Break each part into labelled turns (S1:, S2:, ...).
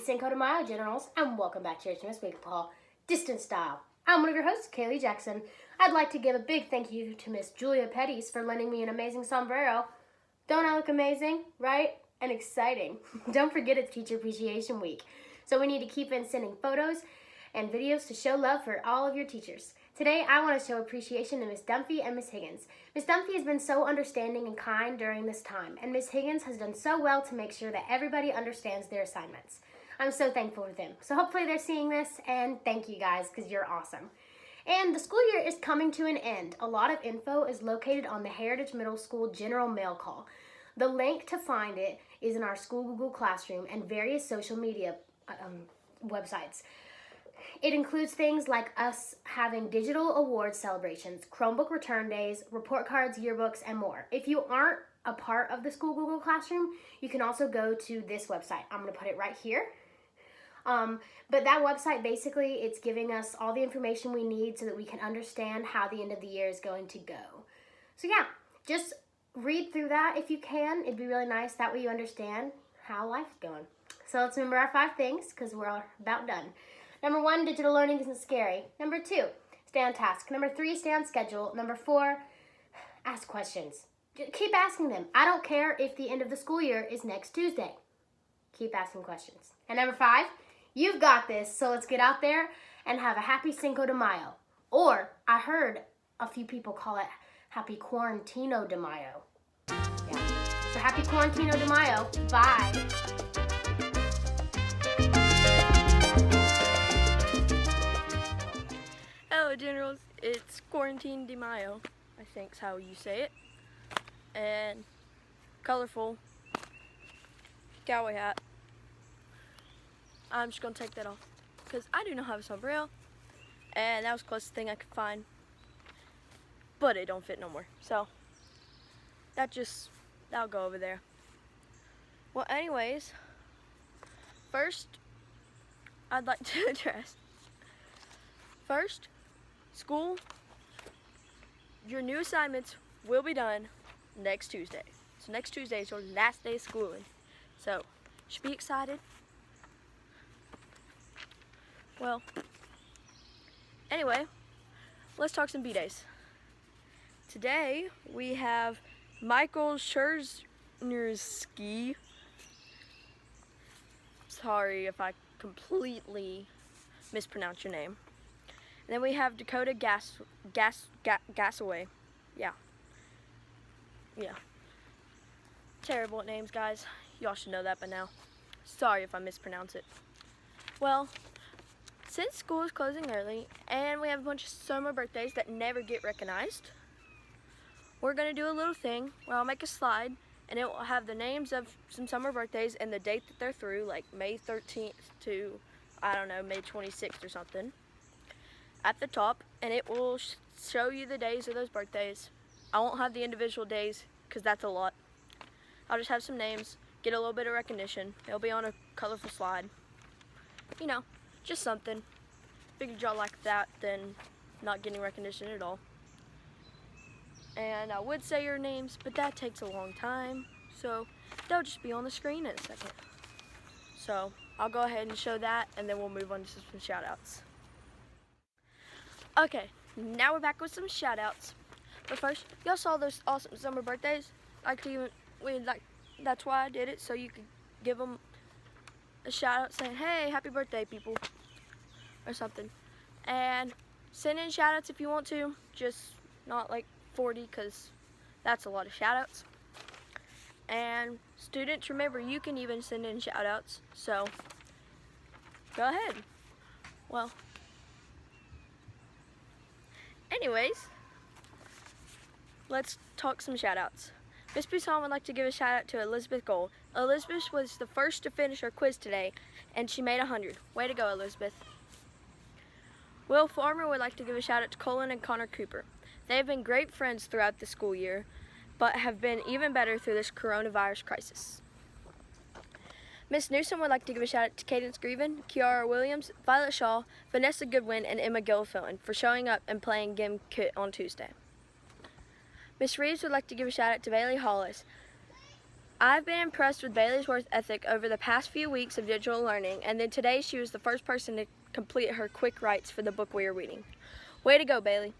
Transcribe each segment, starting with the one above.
S1: Cinco de Mayo, Generals, and welcome back to HMS Weekly Call, Distance Style. I'm one of your hosts, Kaylee Jackson. I'd like to give a big thank you to Miss Julia Pettis for lending me an amazing sombrero. Don't I look amazing, right? And exciting. Don't forget it's Teacher Appreciation Week, so we need to keep in sending photos and videos to show love for all of your teachers. Today, I want to show appreciation to Miss Dunphy and Miss Higgins. Miss Dunphy has been so understanding and kind during this time, and Miss Higgins has done so well to make sure that everybody understands their assignments. I'm so thankful for them. So hopefully they're seeing this, and thank you guys, because you're awesome. And the school year is coming to an end. A lot of info is located on the Heritage Middle School General Mail Call. The link to find it is in our school Google Classroom and various social media websites. It includes things like us having digital awards celebrations, Chromebook return days, report cards, yearbooks, and more. If you aren't a part of the school Google Classroom, you can also go to this website. I'm going to put it right here. But that website, basically, it's giving us all the information we need so that we can understand how the end of the year is going to go. So yeah, just read through that if you can. It'd be really nice. That way you understand how life's going. So let's remember our 5 things because we're about done. Number 1, digital learning isn't scary. Number 2, stay on task. Number 3, stay on schedule. Number 4, ask questions. Keep asking them. I don't care if the end of the school year is next Tuesday. Keep asking questions. And number 5, you've got this, so let's get out there and have a happy Cinco de Mayo. Or, I heard a few people call it Happy Quarantino de Mayo. Yeah. So happy Quarantino de Mayo. Bye.
S2: Hello, Generals. It's Quarantine de Mayo, I think's how you say it. And colorful cowboy hat. I'm just gonna take that off because I do not have a sombrero, and that was the closest thing I could find, but it don't fit no more. So that'll go over there. Well, anyways, first I'd like to address school. Your new assignments will be done next Tuesday. So next Tuesday is your last day of schooling. So you should be excited. Well, anyway, let's talk some B-Days. Today, we have Michael Schernerski. Sorry if I completely mispronounce your name. And then we have Dakota Gasaway. Yeah. Terrible at names, guys. Y'all should know that by now. Sorry if I mispronounce it. Well, since school is closing early and we have a bunch of summer birthdays that never get recognized, we're going to do a little thing where I'll make a slide and it will have the names of some summer birthdays and the date that they're through, like May 13th to, I don't know, May 26th or something, at the top, and it will show you the days of those birthdays. I won't have the individual days because that's a lot. I'll just have some names, get a little bit of recognition. It'll be on a colorful slide. You know, just something. Figured y'all like that than not getting recognition at all. And I would say your names, but that takes a long time, so they'll just be on the screen in a second. So I'll go ahead and show that, and then we'll move on to some shout outs. Okay, now we're back with some shout outs. But first, y'all saw those awesome summer birthdays? That's why I did it, so you could give them a shout out saying, hey, happy birthday, people, or something. And send in shout outs if you want to, just not like 40, because that's a lot of shout outs. And students, remember, you can even send in shout outs, so go ahead. Well, anyways, let's talk some shout outs. Miss Buisson would like to give a shout out to Elizabeth Gold. Elizabeth was the first to finish her quiz today, and she made 100. Way to go, Elizabeth. Will Farmer would like to give a shout out to Colin and Connor Cooper. They have been great friends throughout the school year, but have been even better through this coronavirus crisis. Miss Newsom would like to give a shout out to Cadence Grieven, Kiara Williams, Violet Shaw, Vanessa Goodwin, and Emma Gilfillan for showing up and playing Gim Kit on Tuesday. Miss Reeves would like to give a shout out to Bailey Hollis, I've been impressed with Bailey's work ethic over the past few weeks of digital learning, and then today she was the first person to complete her quick writes for the book we are reading. Way to go, Bailey.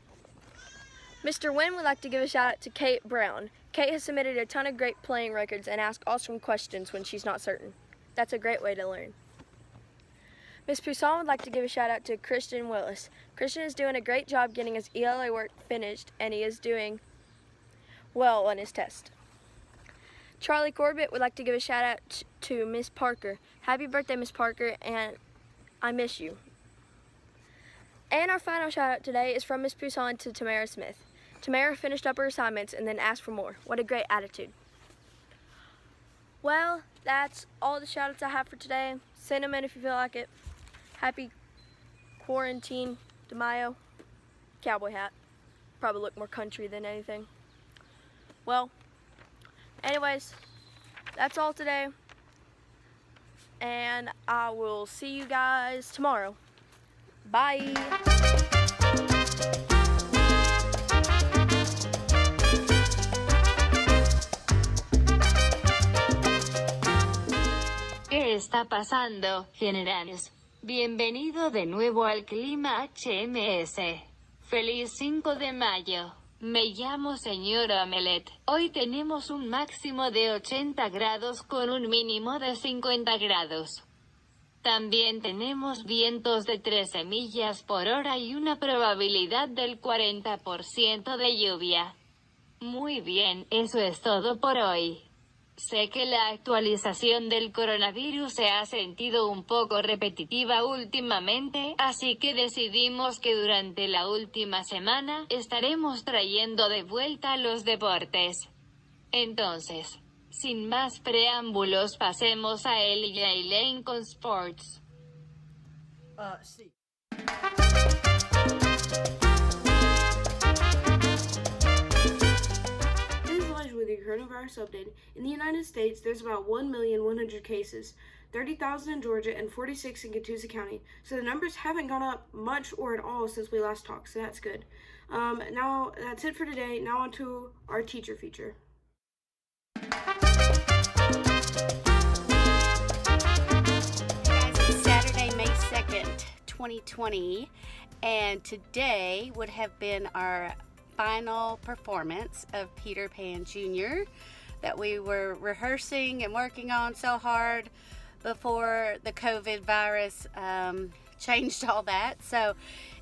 S2: Mr. Wynn would like to give a shout out to Kate Brown. Kate has submitted a ton of great playing records and asked awesome questions when she's not certain. That's a great way to learn. Ms. Poussin would like to give a shout out to Christian Willis. Christian is doing a great job getting his ELA work finished, and he is doing well on his test. Charlie Corbett would like to give a shout out to Miss Parker. Happy birthday, Miss Parker, and I miss you. And our final shout out today is from Miss Poussin to Tamara Smith. Tamara finished up her assignments and then asked for more. What a great attitude. Well, that's all the shout outs I have for today. Send them in if you feel like it. Happy quarantine de Mayo. Cowboy hat. Probably look more country than anything. Well, anyways, that's all today. And I will see you guys tomorrow. Bye.
S3: ¿Qué está pasando, generales? Bienvenido de nuevo al clima HMS. Feliz 5 de mayo. Me llamo señora Omelette. Hoy tenemos un máximo de 80 grados con un mínimo de 50 grados. También tenemos vientos de 13 millas por hora y una probabilidad del 40% de lluvia. Muy bien, eso es todo por hoy. Sé que la actualización del coronavirus se ha sentido un poco repetitiva últimamente, así que decidimos que durante la última semana estaremos trayendo de vuelta los deportes. Entonces, sin más preámbulos, pasemos a Elaine con Sports.
S4: Sí. With the coronavirus update, in the United States, there's about 1,100,000 cases, 30,000 in Georgia and 46 in Catoosa County. So the numbers haven't gone up much or at all since we last talked, so that's good. Now, that's it for today. Now on to our teacher feature.
S5: Hey guys, it's Saturday, May 2nd, 2020, and today would have been our final performance of Peter Pan Jr. that we were rehearsing and working on so hard before the COVID virus changed all that. So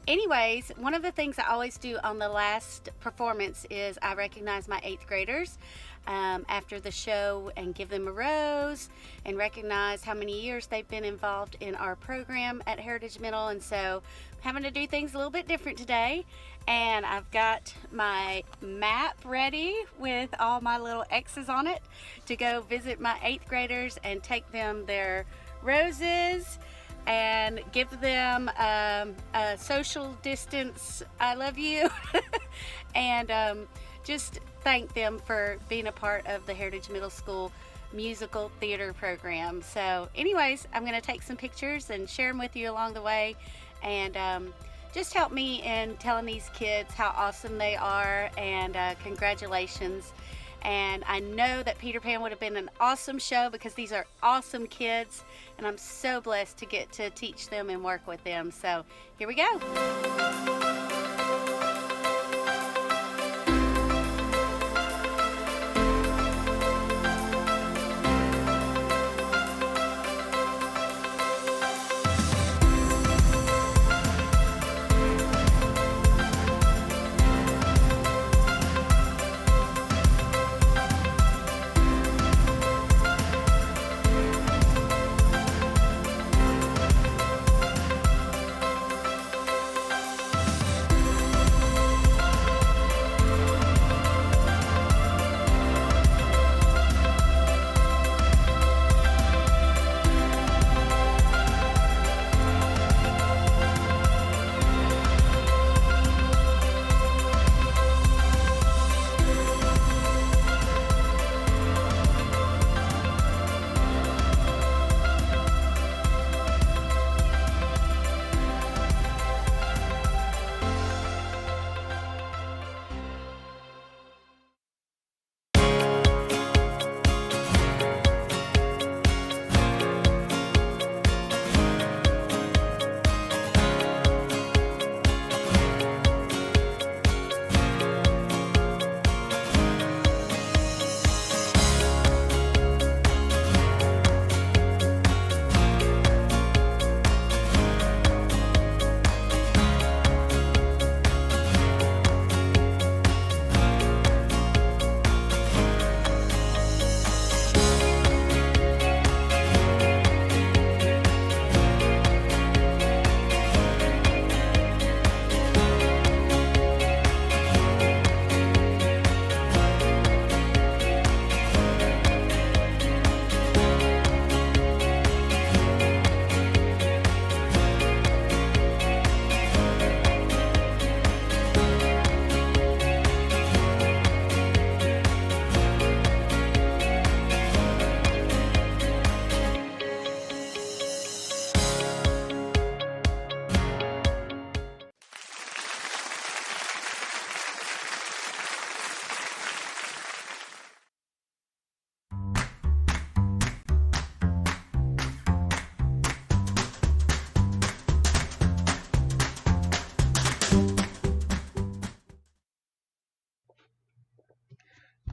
S5: anyways, one of the things I always do on the last performance is I recognize my 8th graders after the show and give them a rose and recognize how many years they've been involved in our program at Heritage Middle. And so I'm having to do things a little bit different today. And I've got my map ready with all my little X's on it to go visit my 8th graders and take them their roses and give them a social distance I love you and just thank them for being a part of the Heritage Middle School musical theater program. So anyways, I'm going to take some pictures and share them with you along the way, and just help me in telling these kids how awesome they are, and congratulations. And I know that Peter Pan would have been an awesome show because these are awesome kids, and I'm so blessed to get to teach them and work with them. So here we go.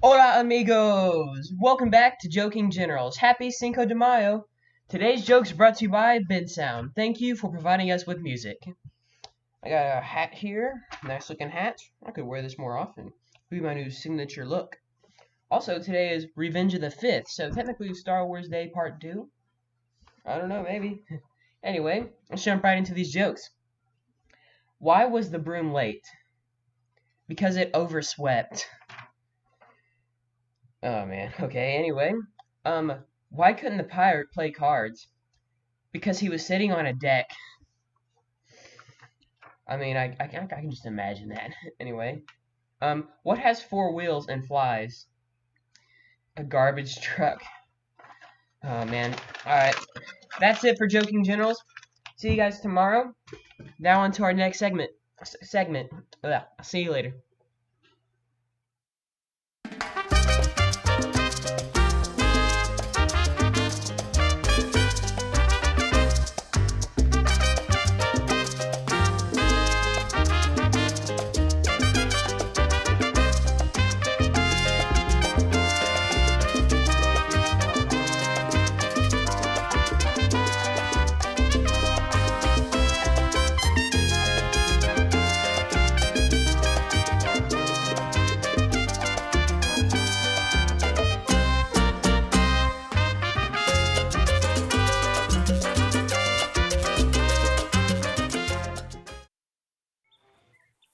S6: Hola amigos! Welcome back to Joking Generals. Happy Cinco de Mayo! Today's joke's brought to you by BENSON. Thank you for providing us with music. I got a hat here, nice looking hat. I could wear this more often. It'll be my new signature look. Also, today is Revenge of the 5th, so technically Star Wars Day Part 2. I don't know, maybe. Anyway, let's jump right into these jokes. Why was the broom late? Because it overswept. Oh man, okay, anyway. Why couldn't the pirate play cards? Because he was sitting on a deck. I mean, I can just imagine that. Anyway. What has 4 wheels and flies? A garbage truck. Oh man. Alright. That's it for Joking Generals. See you guys tomorrow. Now on to our next segment. I'll see you later.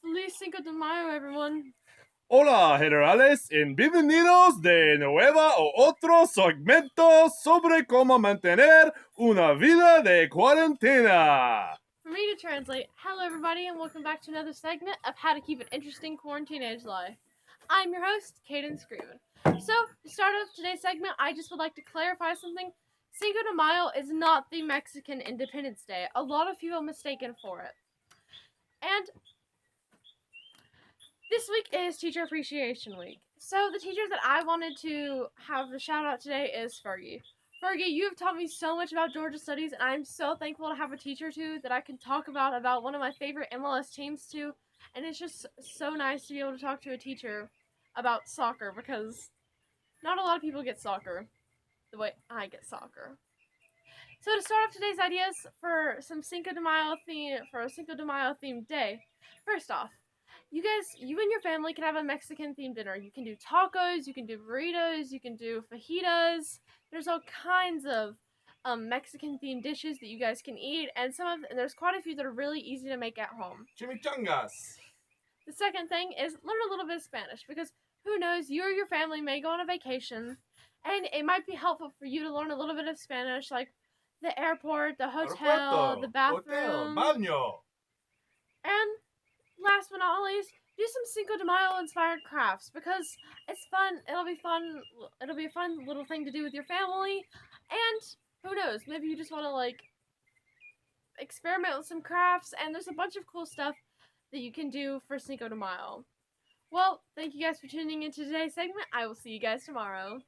S2: Feliz Cinco de Mayo, everyone.
S7: Hola, generales, y bienvenidos de nuevo a otro segmento sobre cómo mantener una vida de cuarentena.
S2: For me to translate, hello everybody and welcome back to another segment of how to keep an interesting quarantine age life. I'm your host, Caden Screven. So, to start off today's segment, I just would like to clarify something. Cinco de Mayo is not the Mexican Independence Day. A lot of people mistaken for it. And this week is Teacher Appreciation Week. So the teacher that I wanted to have a shout out today is Fergie. Fergie, you have taught me so much about Georgia studies, and I'm so thankful to have a teacher too that I can talk about one of my favorite MLS teams too. And it's just so nice to be able to talk to a teacher about soccer because not a lot of people get soccer the way I get soccer. So to start off today's ideas for some Cinco de Mayo themed day, first off, you and your family can have a Mexican themed dinner. You can do tacos, you can do burritos, you can do fajitas. There's all kinds of Mexican themed dishes that you guys can eat, and there's quite a few that are really easy to make at home.
S7: Chimichangas.
S2: The second thing is learn a little bit of Spanish because who knows, you or your family may go on a vacation, and it might be helpful for you to learn a little bit of Spanish, like the airport, the hotel, the bathroom,
S7: baño.
S2: and last but not least, do some Cinco de Mayo inspired crafts because it's fun. It'll be fun. It'll be a fun little thing to do with your family. And who knows, maybe you just want to experiment with some crafts, and there's a bunch of cool stuff that you can do for Cinco de Mayo. Well, thank you guys for tuning into today's segment. I will see you guys tomorrow.